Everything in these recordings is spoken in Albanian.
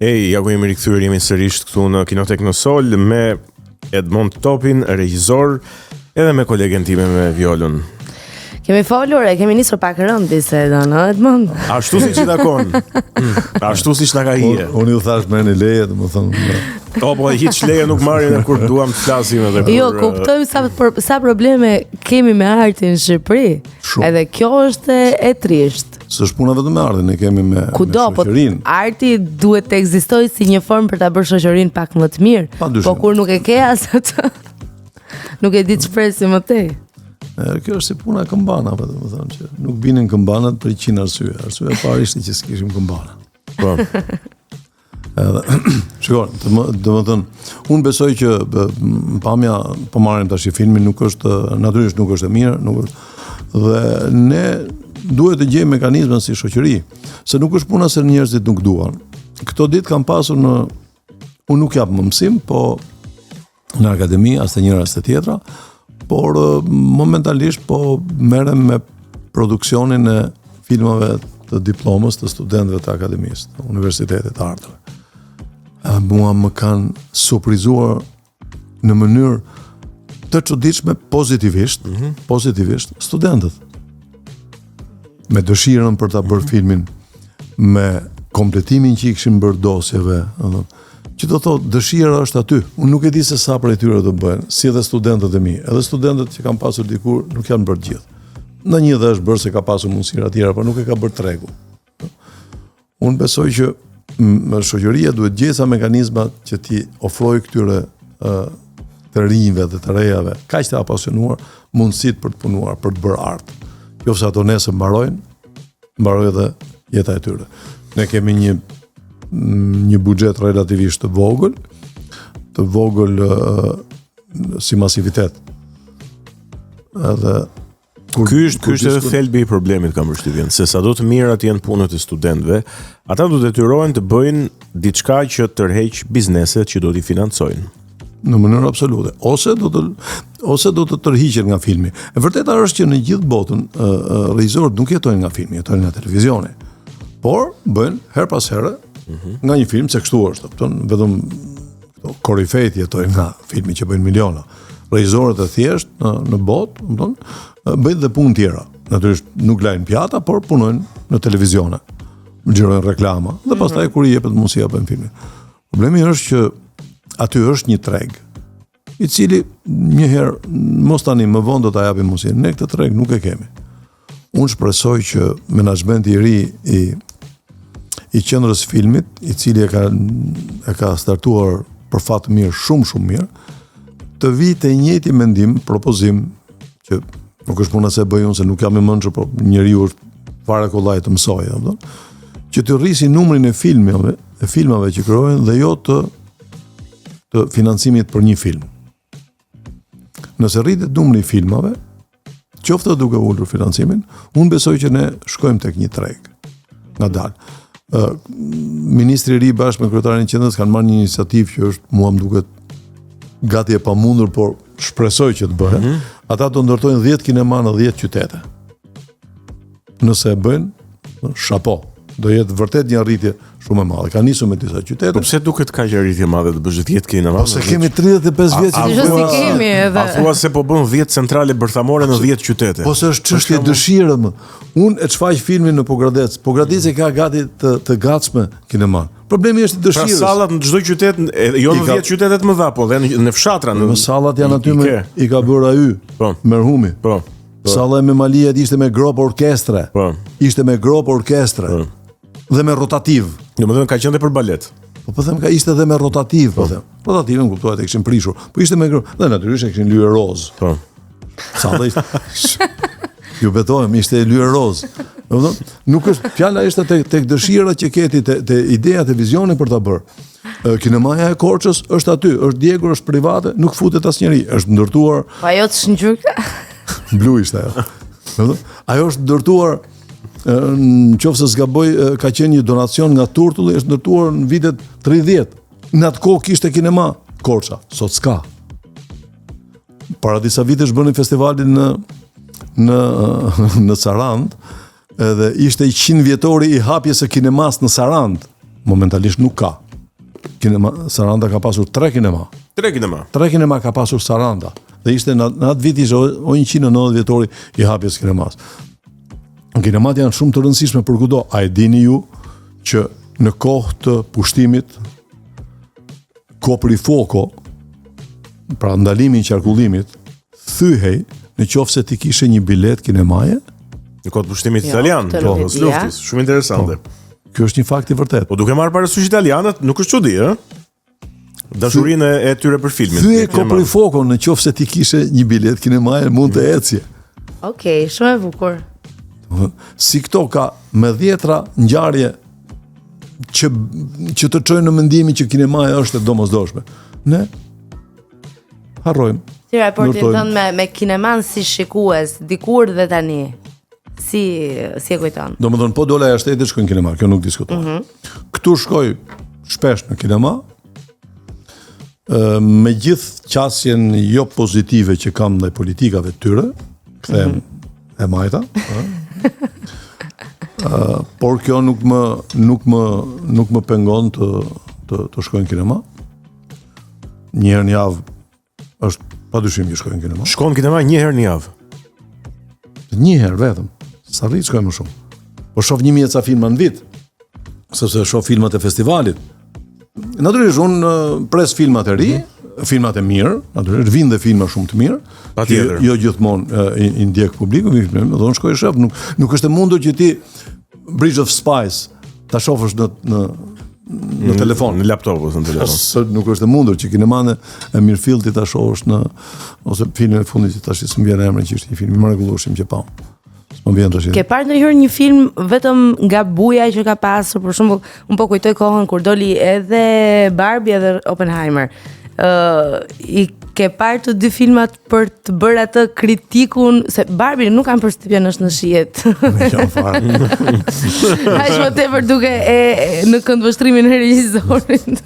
Ja ku jemi rikthyer jemi sërish këtu në Kinotek në Sol me Edmond Topin, regjisor, edhe me kolegen time me Violën. Kemi folur, kemi nisur pak rënd bisedën, no, Edmond? Ashtu siç i takon. Ashtu siç na ka hije. Unë ju thash me një leje, domethënë. Po hiç leje nuk marrin kur duam të flasim edhe kur. Jo, kuptojmë sa probleme kemi me artin në Shqipëri. Edhe kjo është e trisht. S'është puna vetëm me artin, ne kemi me shoqërinë. Arti duhet të ekzistojë si një formë për ta bërë shoqërinë pak më të mirë. Po kur nuk e ke as atë, nuk e di ç'presi më tej. Kjo është si puna e këmbanave, domethënë që nuk binin këmbanat për 100 arsye. Arsyeja e parë ishte që s'kishim këmbana. Po. Edhe shikoj, domethënë unë besoj që pamja po marrim tash filmin nuk është natyrisht nuk është e mirë, nuk është dhe ne duhet të gjejmë mekanizma si shoqëri, se nuk është puna se njerëzit nuk duan. Këto ditë kam pasur unë nuk jap mësim, po në akademi as të njëra as të tjetra, por momentalisht po merrem me produksionin e filmave të diplomës të studentëve të akademisë, të Universitetit të Artëve. Mua më kanë surprizuar në mënyrë të çuditshme pozitivisht studentët. Me dëshirën për ta bërë filmin, me kompletimin që i kishin bërë dosjeve, që do thotë dëshira është aty. Unë nuk e di se sa prej tyre do bëjnë, si edhe studentët e mi, edhe studentët që kanë pasur dikur nuk janë bërë gjithë. Në një dhe është bërë se ka pasur mundësira tjera, por nuk e ka bërë tregu. Unë besoj që shoqëria duhet gjesa mekanizma që ti ofroj këtyre të rinjve dhe të rejave, kaq të apasionuar, mundësit për të punuar, për të bërë art. Qofse ato nesër mbaroj edhe jeta e tyre. Ne kemi një buxhet relativisht të vogël si masivitet. Edhe Ky është edhe thelbi i problemit, kam përshtypjen, se sa do të mirat janë punët e studentëve, ata do detyrohen të bëjnë diçka që tërheq bizneset që do t'i financojnë. Në mënyrë absolute. Ose do të tërhiqen nga filmi. E vërteta është që në gjithë botën regjizorët nuk jetojnë nga filmi, jetojnë nga televizioni. Por bëjnë her pas here nga një film, se kështu është, vetëm korifejt jetojnë nga filmi që bëjnë miliona. Regjizorët e thjesht në botë, bëjnë dhe punë tjera. Natyrisht nuk lajnë pjata, por punojnë në televizione. Xhirojnë reklama dhe pastaj kur i jepet mundësia bëjnë filmin. Problemi është që aty është një treg, i cili njëherë mos tani më vonë do ta japim mundësinë. Ne këtë treg nuk e kemi. Unë shpresoj që menaxhmenti i ri i qendrës filmit, i cili e ka startuar për fat të mirë, shumë mirë, të vijë te njëjti mendim, propozim që nuk është puna se bëj unë, se nuk jam i mençur, por njeriu është fare kollaj të mësoj, që të rrisi numrin e filmave që krijohen dhe jo të financimit për një film. Nëse rritet numri i filmave, qoftë duke ulur financimin, unë besoj që ne shkojmë tek një treg. Ngadalë. Ministri i ri bashkë me kryetarin e qendrës kanë marrë një iniciativë që është mua më duket gati e pamundur, por shpresoj që të bëhet. Ata do ndërtojnë 10 kinema në 10 qytete. Nëse e bëjnë, shapo. Do jetë vërtet një arritje shumë e madhe. Ka nisur me disa qytete. Po pse duket kaq arritje e madhe të bësh 10 kinema? Po se kemi 35 vjet që a thua se po bën 10 centrale bërthamore në 10 qytete? Po se është çështje dëshire më. Unë e çfaq filmin në Pogradec. Pogradec ka gati të gatshme kinema. Problemi është dëshirës. Pra sallat në çdo qytet, jo në 10 qytete të mëdha, po dhe në fshatra. Në sallat janë aty i ka bërë ai. Merhumi. Po. Salla e Memaliet ishte me grop orkestre. Po. Ishte me grop orkestre. Dhe me rotativ. Domethënë ka qenë për balet. Po them ka ishte edhe me rotativ, po them. Rotativin kuptohet e kishin prishur. Po ishte me dhe natyrisht e kishin lyer roz. Po. Salla ishte. Ju betohem, ishte lyer roz. Domethënë, nuk është fjala ishte tek dëshira që keti te ideja te vizioni për ta bërë. Kinemaja e Korçës është aty, është djegur, është private, nuk futet asnjëri, është ndërtuar. Po ajo të shëngjyrka. Blu ishte ajo. Ajo është ndërtuar në qoftë se s'gaboj, ka qenë një donacion nga Turtulli, është ndërtuar në vitet 30. Në atë kohë kishte kinema Korça, sot s'ka. Para disa vitesh bënë festivalin në Sarand, edhe ishte i 100 vjetori i hapjes së kinemas në Sarand. Momentalisht nuk ka. Saranda ka pasur 3 kinema. 3 kinema. 3 kinema ka pasur Saranda. Dhe ishte në atë vit ishte o 190 vjetori i hapjes kinemas. Kinemat janë shumë të rëndësishme për kudo. A e dini ju që në kohë të pushtimit Koprifoko, pra ndalimi i qarkullimit, thyhej në qoftë se ti kishe një bilet kinemaje në kohë të pushtimit italian, kohës luftës. Shumë interesante. Ky është një fakt i vërtetë. Po duke marrë parasysh italianët, nuk është çudi, ë? Dashurinë e tyre për filmin. Thyej Koprifoko në qoftë se ti kishe një bilet kinemaje mund të ecje. Okej, shumë e bukur. Si këto ka me 10 ngjarje që të çojnë në mendimin që kinemaja është e domosdoshme. Ne harrojmë. Si raportin tënd me kineman si shikues, dikur dhe tani. Si e kujton? Domethënë po dola jashtë shtetit shkoj në kinema, kjo nuk diskutohet. Këtu shkoj shpesh në kinema. Me gjithë qasjen jo pozitive që kam ndaj politikave të tyre, kthehem e majta, por kjo nuk më pengon të shkoj në kinema. Një herë në javë është padyshim që shkoj në kinema. Shkon në kinema një herë në javë. Një herë vetëm. Sa rrit shkoj më shumë. Po shoh 1000 ca filma në vit, sepse shoh filmat e festivalit. Natyrisht unë pres filmat e ri, filmat e mirë, natyrisht vinë dhe filma shumë të mirë. Patjetër. Jo gjithmonë i ndjek publiku, dhe unë shkoj shef, nuk është e mundur që ti Bridge of Spies ta shohësh në telefon, në laptop ose në telefon. Nuk është e mundur që kinemanë e Mirfillti ta shohësh ose filmin e fundit që tash s'm vjen emri që ishte një film i mrekullueshëm që pam. Ke parë ndonjëherë një film vetëm nga buja që ka pasur, për shembull, un po kujtoj kohën kur doli edhe Barbie edhe Oppenheimer. I ke parë të dy filmat për të bërë atë kritikun, se Barbie nuk kam përshtypjen është në shihet. Jo fare. Ai më tepër duke në këndvështrimin e regjisorit.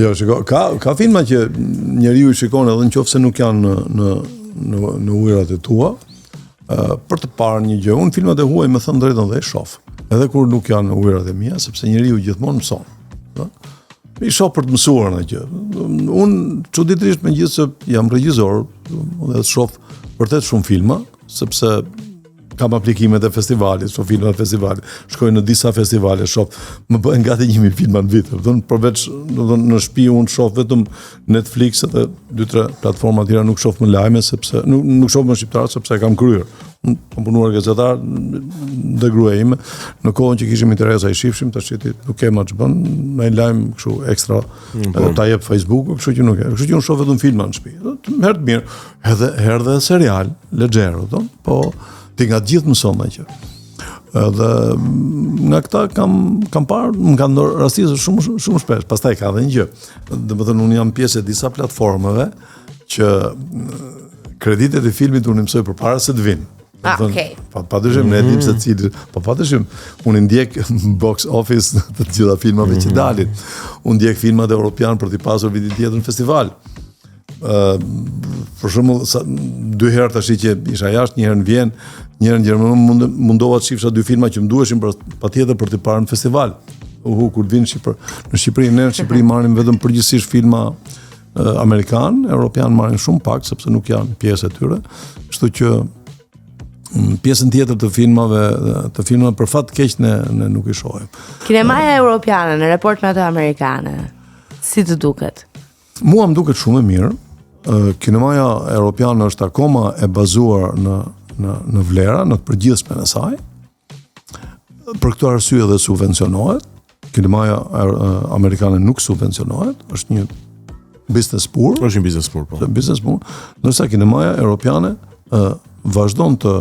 Jo, shiko, ka filma që njeriu i shikon edhe nëse nuk janë në ujërat e tua. Për të parë një gjë, unë filmat e huaj me thënë drejtën dhe e shoh. Edhe kur nuk janë në ujërat e mia, sepse njeriu gjithmonë mëson. I shoh për të mësuar në gjë. Unë çuditërisht megjithëse jam regjisor, dhe shoh vërtet shumë filma, sepse kam aplikimet e festivalit, shoh filma të festivalit, shkoj në disa festivale, shoh, më bëhen gati 1000 filma në vit. Përveç në shtëpi unë shoh vetëm Netflix dhe 2-3 platforma tjera, nuk shoh më lajme sepse nuk shoh më shqiptar sepse kam kryer. Unë kam punuar gazetar dhe gruaja ime, në kohën që kishim interes ai shifshim, tash nuk kemë ç'bën, ndaj lajm kështu ekstra ta jep Facebooku, kështu që nuk e. Kështu që unë shoh vetëm filma në shtëpi. Herë të mirë, edhe herë dhe serial, leggero, po ti nga gjithë mëson me që. Dhe nga këta kam parë, më kanë rastisë shumë shpesh. Pastaj ka edhe një gjë. Domethënë unë jam pjesë e disa platformave që kreditet e filmit unë mësoj përpara se të vinë. Okej. Padyshim ne dim se cili, po padyshim unë ndjek box office të gjitha filmave që dalin. Unë ndjek filmat europian për t'i pasur vitin tjetër në festival. Për shembull 2 herë tash që isha jashtë, një herë në Vjenë, një herë në Gjermani, mundova të shifsha 2 filma që më duheshin patjetër për të parë në festival. Kur vinë në Shqipëri, ne në Shqipëri marrim vetëm përgjithsisht filma amerikan, europian marrin shumë pak sepse nuk janë pjesë e tyre. Kështu që pjesën tjetër të filmave për fat keq ne nuk i shohim. Kinemaja europiane në raport me ato amerikane, si të duket? Mua më duket shumë e mirë. Kinemaja europiane është akoma e bazuar në vlera, në të përgjithshme në saj. Për këtë arsye dhe subvencionohet. Kinemaja amerikane nuk subvencionohet, është një business pur. Është një business pur, po. Business pur. Ndërsa kinemaja europiane vazhdon të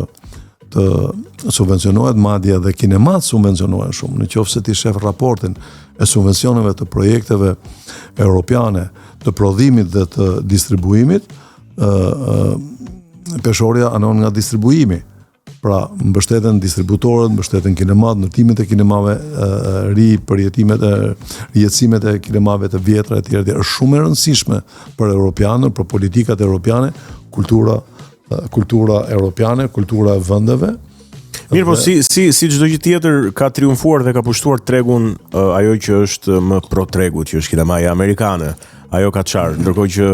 subvencionohet, madje dhe kinemat subvencionohen shumë. Në qoftë se ti shef raportin e subvencioneve të projekteve europiane, të prodhimit dhe të distribuimit, peshorja anon nga distribuimi. Pra, mbështeten distributorët, mbështeten kinemat, ndërtimet e kinemave rijetësimet e kinemave të vjetra e tjera. Është shumë e rëndësishme për europianët, për politikat europiane, kultura europiane, kultura e vendeve. Mirë, po si çdo gjë tjetër ka triumfuar dhe ka pushtuar tregun ajo që është më pro tregut, që është kinemaja amerikane. Ajo ka çarë, ndërkohë që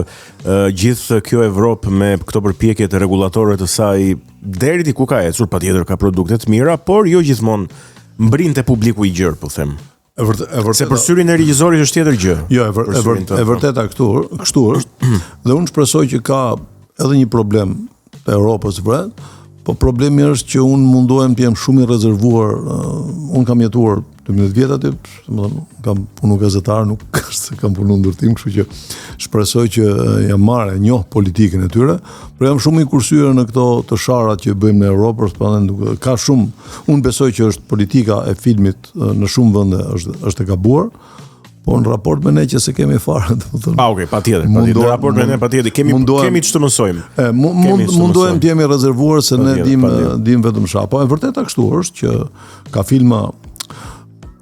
gjithë kjo Evropë me këto përpjekje të rregullatore të saj deri diku ka ecur, patjetër ka produkte të mira, por jo gjithmonë mbrinte publiku i gjerë, po them. Se për syrin e regjisorit është tjetër gjë. Jo, e vërteta kështu është, dhe unë shpresoj që ka edhe një problem të Europës vret, po problemi është që unë mundohem të jem shumë i rezervuar. Unë kam jetuar 12 vjet aty, kam punu gazetar, nuk se kam punu ndërtim, kështu që shpresoj që jam marrë, njoh politikën e tyre, por jam shumë i kursyer në këto të sharat që bëjmë në Europë, ka shumë, unë besoj që është politika e filmit në shumë vende është e gabuar, po në raport me ne që se kemi fare, okay, patjetër. Në raport me ne patjetër kemi ç'të mësojmë. Mundohem të jemi rezervuar se ne dim vetëm shah. Po e vërteta kështu është që ka filma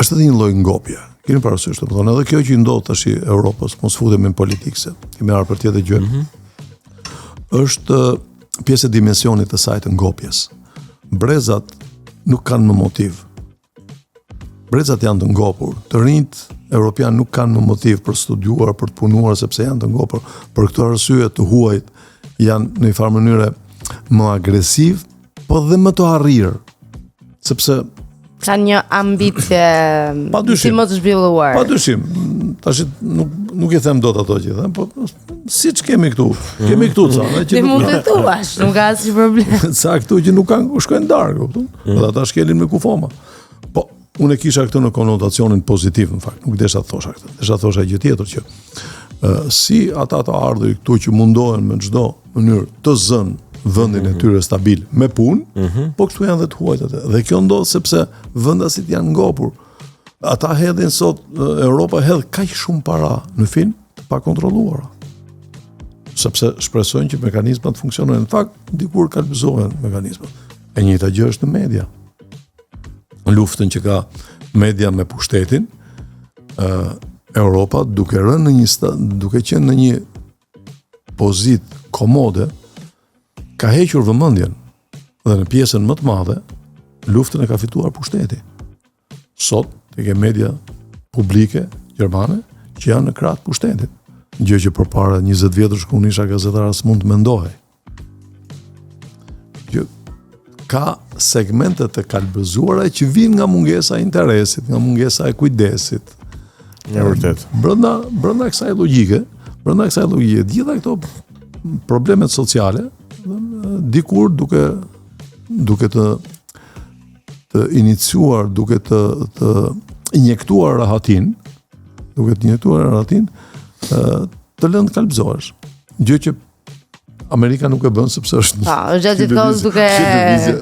është edhe një lloj ngopje. Keni parasysh, domethënë edhe kjo që i ndodh tash Europës, mos futemi në politikë se kemi ardhur për tjetër gjë. Është pjesë e dimensionit të saj të ngopjes. Brezat nuk kanë më motiv. Brezat janë të ngopur. Të rinjt Europian nuk kanë më motiv për studiuar, për të punuar, sepse janë të ngopur. Për këtë arsye të huajt janë në një farë mënyrë më agresiv, po dhe më të arrirë. Sepse kanë një ambicje si më të zhvilluar. Padyshim. Tash nuk i them dot ato që them, po siç kemi këtu. Kemi këtu ca, që mund të thuash, nuk ka asnjë problem. Ca këtu që nuk kanë shkojnë darkë, kupton? Dhe ata shkelin me kufoma. Po unë e kisha këtë në konotacionin pozitiv, në fakt, nuk desha të thosha këtë. Desha të thosha gjë tjetër që si ata të ardhur këtu që mundohen me çdo mënyrë të zënë vendin e tyre stabil me punë, po këtu janë dhe të huajt. Dhe kjo ndodh sepse vendasit janë ngopur. Ata hedhin sot, Europa hedh kaq shumë para në film të pakontrolluara. Sepse shpresojnë që mekanizmat funksionojnë. Në fakt, dikur kalbizohen mekanizmat. E njëjta gjë është në media. Luftën që ka media me pushtetin, Europa duke qenë në një pozitë komode, ka hequr vëmendjen dhe në pjesën më të madhe luftën e ka fituar pushteti. Sot ke media publike gjermane që janë në krah të pushtetit, gjë që përpara 20 vjetësh kur unë isha gazetar as mund të mendohej. Ka segmente të kalbëzuara që vijnë nga mungesa e interesit, nga mungesa e kujdesit. Në vërtet. Brenda kësaj logjike, gjitha këto problemet sociale, dikur duke të iniciuar, duke të injektuar rahatin, të lënë kalbëzohesh. Gjë që Amerika nuk e bën sepse është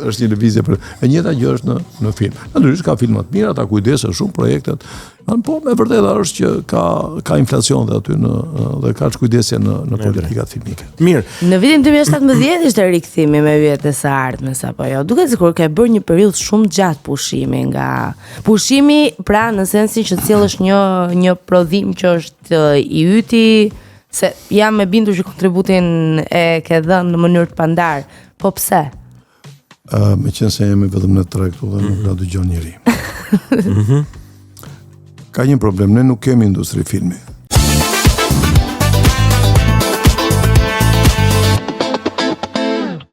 është një lëvizje për. E njëjta gjë është në film. Natyrisht ka filma të mira, ata kujdesen shumë projektet. Po me vërtetë është që ka inflacion dhe aty dhe ka kujdesje në politikat filmike. Mirë. Në vitin 2017 ishte rikthimi me vjetë së ardhmes apo jo. Duket sikur ka bërë një periudhë shumë gjatë pushimi, pra në sensin që sjellësh një prodhim që është i yti, se jam e bindur që kontributin e ke dhënë në mënyrë të pandar. Po pse? Me qenë se jemi vetëm në 3 këtu dhe nuk na dëgjon njëri. Ka një problem, ne nuk kemi industri filmi.